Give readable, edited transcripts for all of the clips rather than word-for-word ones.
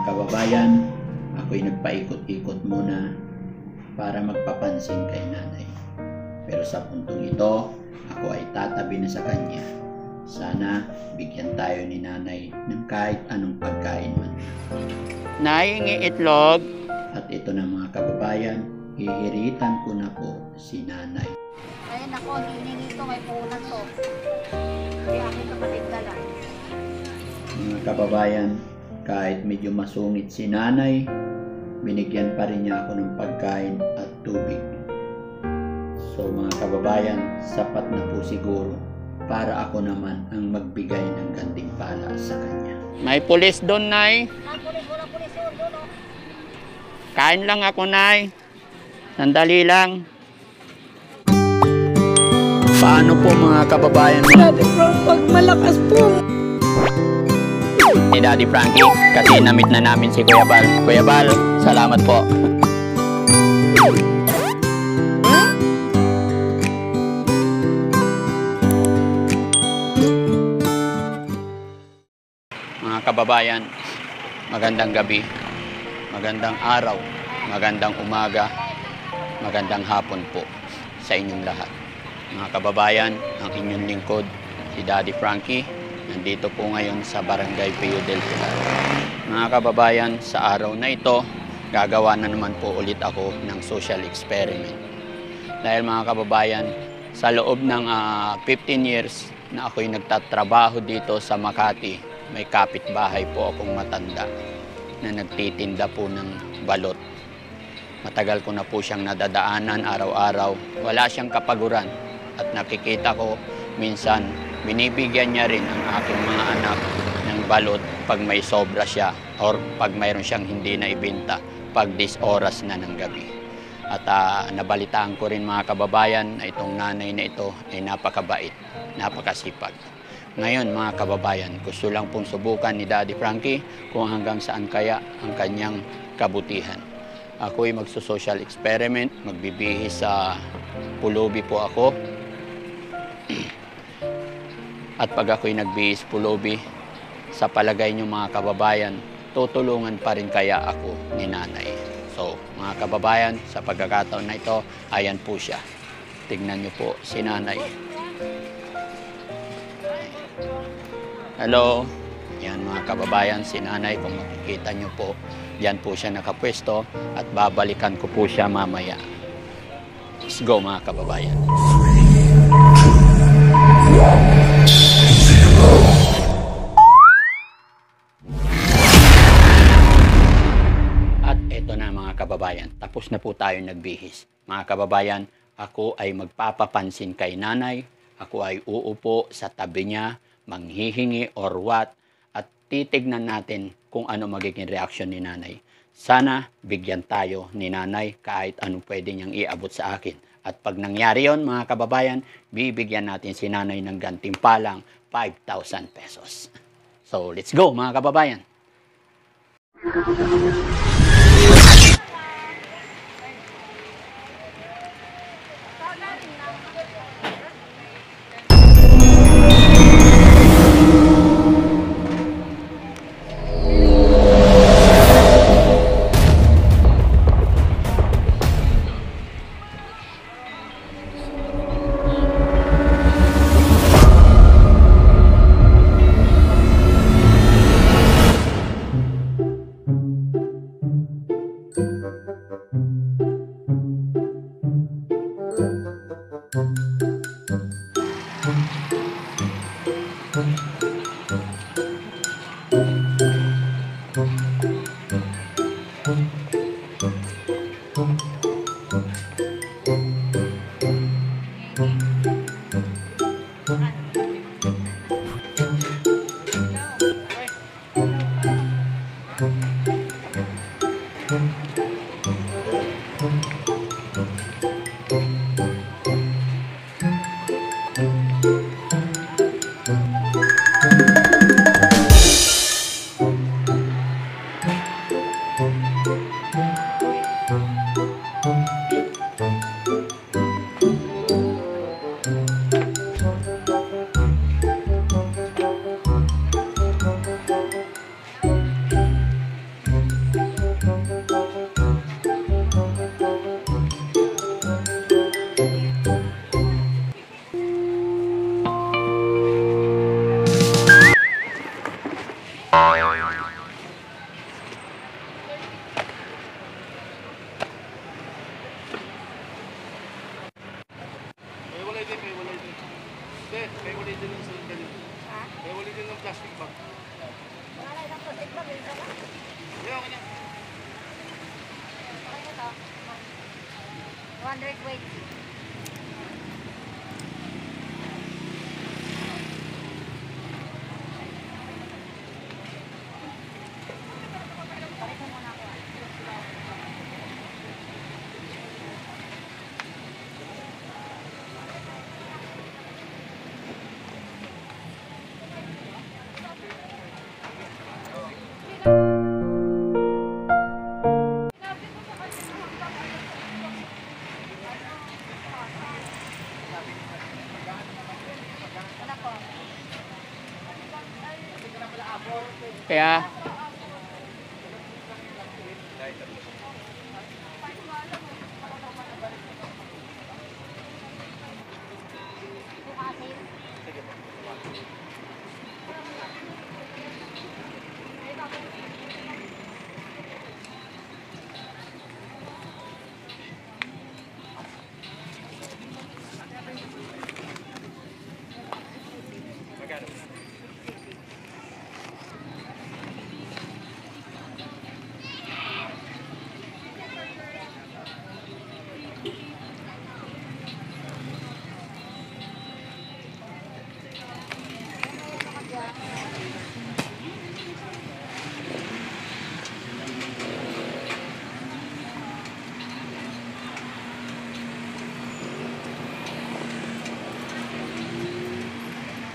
kababayan, ako'y nagpaikot-ikot muna para magpapansin kay nanay. Pero sa puntong ito, ako ay tatabi na sa kanya. Sana bigyan tayo ni nanay ng kahit anong pagkain man. Nay, hingi itlog. At ito na mga kababayan, hihiritan ko na po si nanay. Ay nako, hiningi ito, may punan to. Hindi akin ito matigdala. Mga kababayan, kahit medyo masungit si nanay, binigyan pa rin niya ako ng pagkain at tubig. So mga kababayan, sapat na po siguro para ako naman ang magbigay ng gantimpala sa kanya. May pulis doon, Nay. Wala pulis yun, doon o. Kain lang ako, Nay. Sandali lang. Paano po mga kababayan? Daddy Frank, pag malakas po. Ni Daddy Frankie, kasi namit na namin si Kuya Bal. Kuya Bal, salamat po. Mga kababayan, magandang gabi, magandang araw, magandang umaga, magandang hapon po sa inyong lahat. Mga kababayan, ang inyong lingkod, si Daddy Frankie, nandito po ngayon sa Barangay Pio del Pilar. Mga kababayan, sa araw na ito, gagawa na naman po ulit ako ng social experiment. Dahil mga kababayan, sa loob ng 15 years na ako'y nagtatrabaho dito sa Makati, may kapitbahay po akong matanda na nagtitinda po ng balot. Matagal ko na po siyang nadadaanan araw-araw. Wala siyang kapaguran. At nakikita ko minsan binibigyan niya rin ang aking mga anak ng balot pag may sobra siya or pag mayroon siyang hindi na ibenta pag 10 oras na ng gabi. At nabalitaan ko rin mga kababayan na itong nanay na ito ay napakabait, napakasipag. Ngayon mga kababayan, gusto lang pong subukan ni Daddy Frankie kung hanggang saan kaya ang kanyang kabutihan. Ako'y magso-social experiment, magbibihis sa pulubi po ako. At pag ako'y nagbihis pulubi, sa palagay niyo mga kababayan, tutulungan pa rin kaya ako ni nanay. So mga kababayan, sa pagkakataon na ito, ayan po siya. Tignan niyo po si nanay. Hello. Yan mga kababayan, si nanay, kung makikita niyo po, yan po siya nakapwesto at babalikan ko po siya mamaya. Let's go mga kababayan. At eto na mga kababayan, tapos na po tayo nagbihis. Mga kababayan, ako ay magpapapansin kay nanay, ako ay uupo sa tabi niya, manghihingi or what, at titignan natin kung ano magiging reaksyon ni nanay. Sana bigyan tayo ni nanay kahit anong pwede niyang iabot sa akin. At pag nangyari yon mga kababayan, bibigyan natin si nanay ng gantimpalang 5,000 pesos. So let's go mga kababayan. 220. Pareho muna ako. Wala po. Kaya, Bukasin.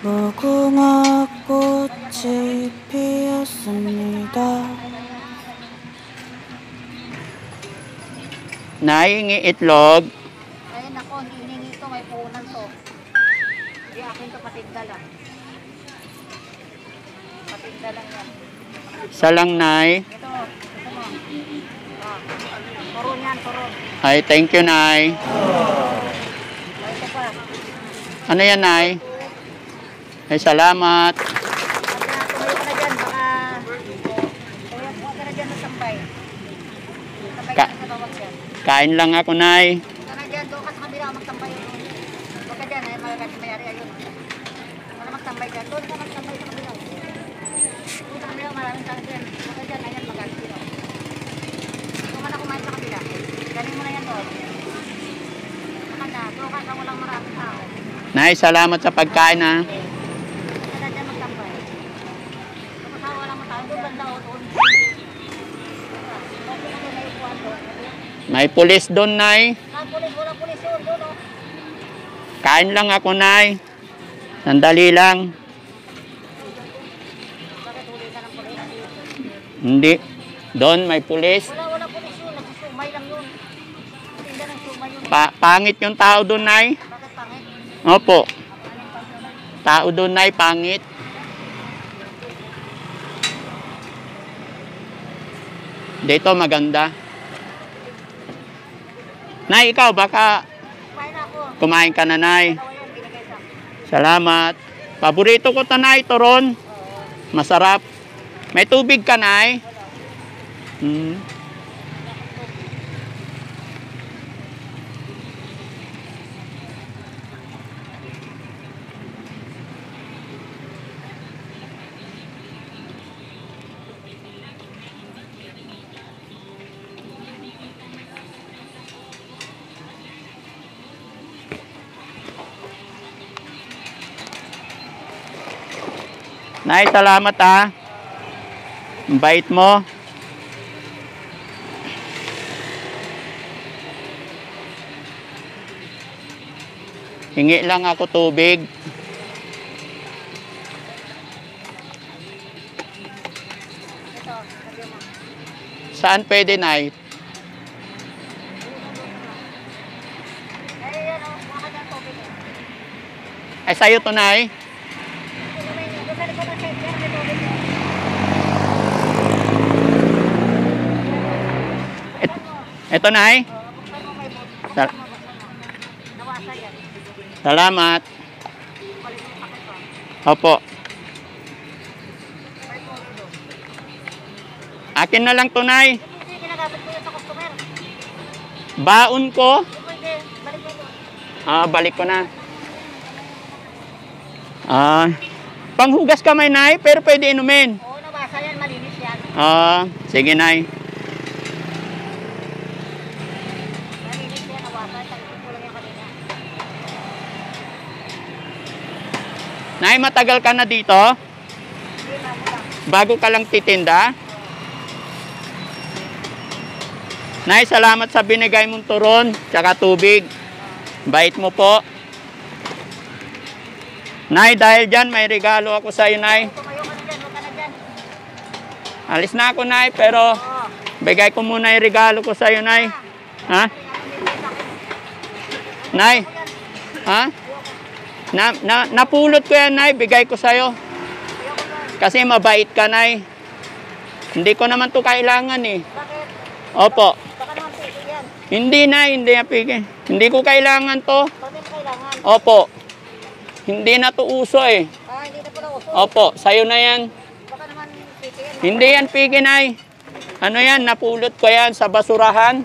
무궁화 꽃이 피었습니다. nahingi itlog. Ayun ako, hindi hiningi ito, may punan to. Hindi akin to, patinda lang. Patinda lang yan. Isa lang, Nay. Ito mo. Ah, turon yan, turon. Ay, thank you, Nay. O, ito pa. Ano yan, Nay? Ay, salamat. Tumayo ka na dyan, baka... Tumayo ka na dyan na sambay. Sambay ka na sa bawag dyan. Kain lang ako, Nay. Ka na dyan, doon ka sa kabila, magtambay. Huwag ka dyan, ay magagaling mayari ayun. Wala magtambay dyan, doon ka magtambay sa kabila. Doon sa kabila, maraming tao dyan. Huwag ka dyan, ayan, magaling dito. Doon ka na kumain sa kabila. Galing mo na yan doon. Saka na, doon ka sa walang maraming tao. Nay, salamat sa pagkain, ha. Kada dyan magtambay. Doon ka sa walang tao, doon banda o doon. Okay na doon na ipuan doon. May pulis doon, Nay. Pulis, wala pulis yun, doon o. Kain lang ako, Nay. Sandali lang. Bakit huli ka ng pulis? Hindi. Doon, may pulis. Wala pulis yun, nagsusumay lang yun. Tinda ng sumay yun. Pangit yung tao doon, Nay. Bakit pangit? Opo. Anong pangit? Tao doon, Nay, pangit. Dito, maganda. Nay, ikaw, baka Kumain na ako. kumain ka na, Nay. Dalawa yan, binigay sa akin. Salamat. Paborito ko to, Nay, turon. Masarap. May tubig ka, Nay? Hmm. Nay, salamat, ha. Ang bait mo. Hingi lang ako tubig. Ito, sabi mo. Saan pwede, Nay? Eh, yan o, maka dyan tubig eh. Ay, sa'yo to, Nay. Doon sa likod ng sensor, may tubig eh. Ito, Nay. Buksan mo may buksan mo, Sal- buksan mo. Nawasa yan. Salamat. Balik mo sakit pa. Opo. May tubig doon. Akin na lang to, Nay. Hindi, ginagamit ko yan sa customer. Baon ko. Hindi pwede, balik mo doon. Balik ko na. Panghugas kamay, Nay, pero pwede inumin. Oo, nawasa yan, malinis yan. Sige, Nay. Malinis yan, nawasa. Nay, matagal ka na dito? Bago ka lang titinda? Nay, salamat sa binigay mong turon, tsaka tubig. Bait mo po. Nay, dahil dyan, may regalo ako sa iyo, Nay. Tumayo ka na dyan, huwag ka na dyan. Alis na ako, Nay, pero bigay ko muna yung regalo ko sa iyo, Nay. Ha? Nay? Ha? Napulot ko yan, Nay. Bigay ko sa iyo. Kasi mabait ka, Nay. Hindi ko naman to kailangan, eh. Bakit? Opo. Baka naman piki yan. Hindi, Nay. Hindi na pigi. Hindi ko kailangan to. Bakit kailangan? Opo. Hindi na to uso, eh. Hindi na pala uso. Opo. Sa'yo na yan. Baka naman piki yan. Hindi yan pigi, Nay. Ano yan? Napulot ko yan sa basurahan.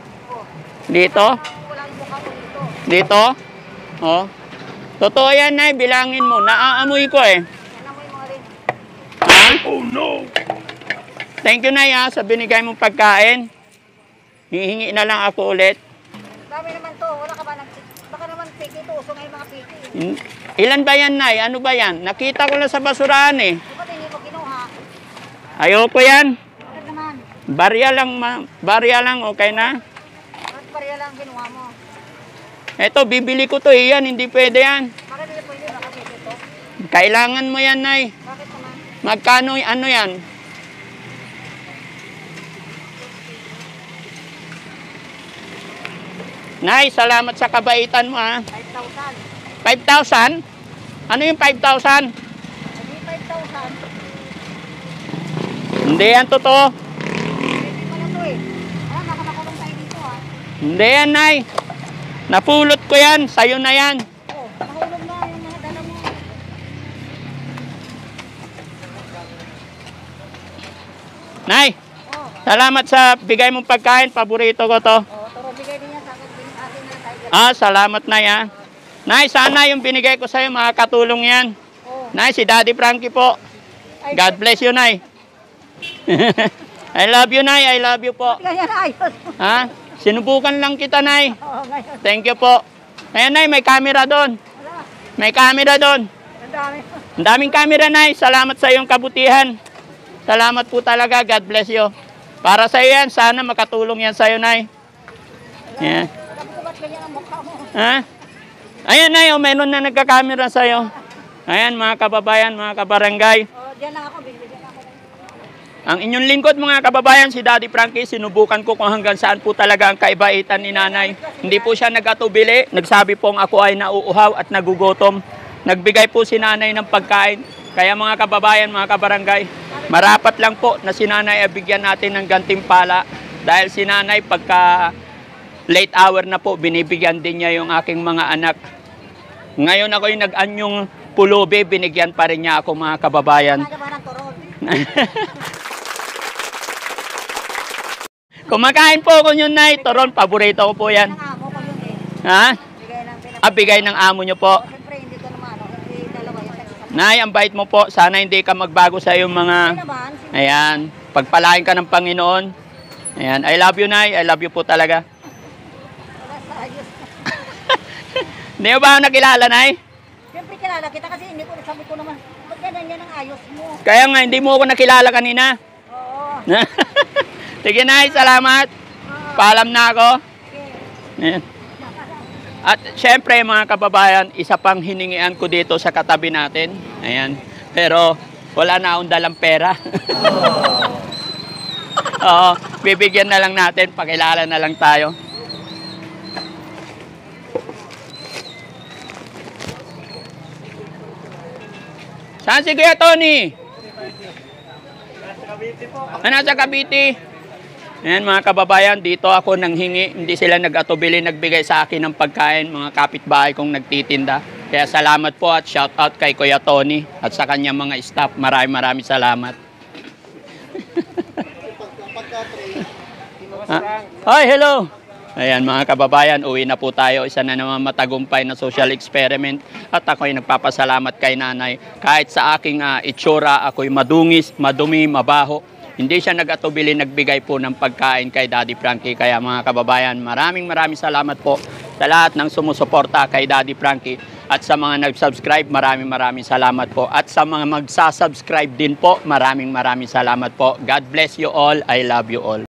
Dito. Wala yung mukha ko dito. Dito. Oh. Totoo yan, Nay. Bilangin mo. Naaamoy ko, eh. Yan amoy mo rin. Ha? Oh, no. Thank you, Nay, sa binigay mong pagkain. Hihingi na lang ako ulit. Dami naman to. Wala ka ba baka naman piki to. Uso ngayon mga piki. Ilan ba yan, Nay? Ano ba yan? Nakita ko lang sa basurahan, eh. Ba't hindi mo kinuha? Ayoko yan. Bakit naman? Barya lang, okay na? Bakit pareha lang kinuha mo? Eto, bibili ko to, yan. Hindi pwede yan. Bakit hindi pwede? Baka piki to? Kailangan mo yan, Nay. Bakit naman? Magkano, ano yan? Nay, salamat sa kabaitan mo, ha. 5,000. 5,000? Ano yung 5,000? Hindi 5,000. Hindi yan totoo. Hindi pala to eh. Baka makulong tayo dito ha. Hindi yan, Nay. Napulot ko yan. Sa'yo na yan. Oo, nahulog na yung mga dala mo. Nay, Oo, salamat sa bigay mong pagkain. Paborito ko to. turo bigay din yan sa akin na tayo. Salamat, Nay, ha. Nay, sana yung binigay ko sa'yo, makakatulong yan. Oo. Nay, si Daddy Frankie po. Ay, God bless you, Nay. I love you, Nay. I love you po. ganyan ayos. Ha? Sinubukan lang kita, Nay. Oo, ngayon. Thank you po. Ayan, Nay, may camera doon. Wala, May camera doon. ang dami. Ang daming camera, Nay. Salamat sa iyong kabutihan. Salamat po talaga. God bless you. Para sa iyo yan, sana makatulong yan sa iyo, Nay. Yan. Sabi ko ba't ganyan ang mukha mo? Ha? Ayan, Nay, meron na nagka-camera sa iyo. Ayan, mga kababayan, mga kabarangay. Oo, diyan lang ako, bibigyan ako. Ang inyong lingkod, mga kababayan, si Daddy Frankie, sinubukan ko kung hanggang saan po talaga ang kaibaitan ni Nanay. Hindi po siya nag-atubili. Nagsabi pong ako ay nauuhaw at nagugutom. Nagbigay po si Nanay ng pagkain. Kaya mga kababayan, mga kabarangay, marapat lang po na si Nanay ay bigyan natin ng gantimpala. Dahil si Nanay, pagka late hour na po, binibigyan din niya yung aking mga anak. Ngayon ako yung nag-anyong pulubi, binigyan pa rin niya ako, mga kababayan. Ano ba ng turon? Kumakain po ako yun, Nay. Toron, paborito ko po yan. Ang amo ko yun eh. Ha? Bigay lang pinag- Bigay ng amo nyo po. Siyempre, hindi ko naman, hindi dalawa yung isa. Nay, ang bait mo po. Sana hindi ka magbago sa iyong mga... Ay naman, Ayan. Pagpalain ka ng Panginoon. Ayan. I love you, Nay. I love you po talaga. wala sa ayos. Hindi mo ba ako nakilala, Nay? Siyempre kilala kita kasi hindi ko sabi ko naman, ba't ganyan yan ang ayos mo? Kaya nga, hindi mo ako nakilala kanina. Oo. Sige, Nay. Salamat. Paalam na ako. Okay. Ayan. At syempre, mga kababayan, isa pang hiningian ko dito sa katabi natin. Ayan. Pero wala na akong dalang pera. Oo, bibigyan na lang natin. Pakilala na lang tayo. Saan si Kuya Tony? Nasa Cavite. Ayan, mga kababayan, dito ako nanghingi. Hindi sila nag-atubili, nagbigay sa akin ng pagkain. Mga kapitbahay kong nagtitinda. Kaya salamat po at shout out kay Kuya Tony at sa kanyang mga staff. Maraming salamat. Hi, hello! Ayan, mga kababayan, uwi na po tayo. Isa na naman matagumpay na social experiment. At ako'y nagpapasalamat kay Nanay. Kahit sa aking itsura, ako'y madungis, madumi, mabaho. Hindi siya nag-atubili, nagbigay po ng pagkain kay Daddy Frankie. Kaya mga kababayan, maraming salamat po sa lahat ng sumusuporta kay Daddy Frankie. At sa mga nag-subscribe, maraming salamat po. At sa mga magsasubscribe din po, maraming salamat po. God bless you all. I love you all.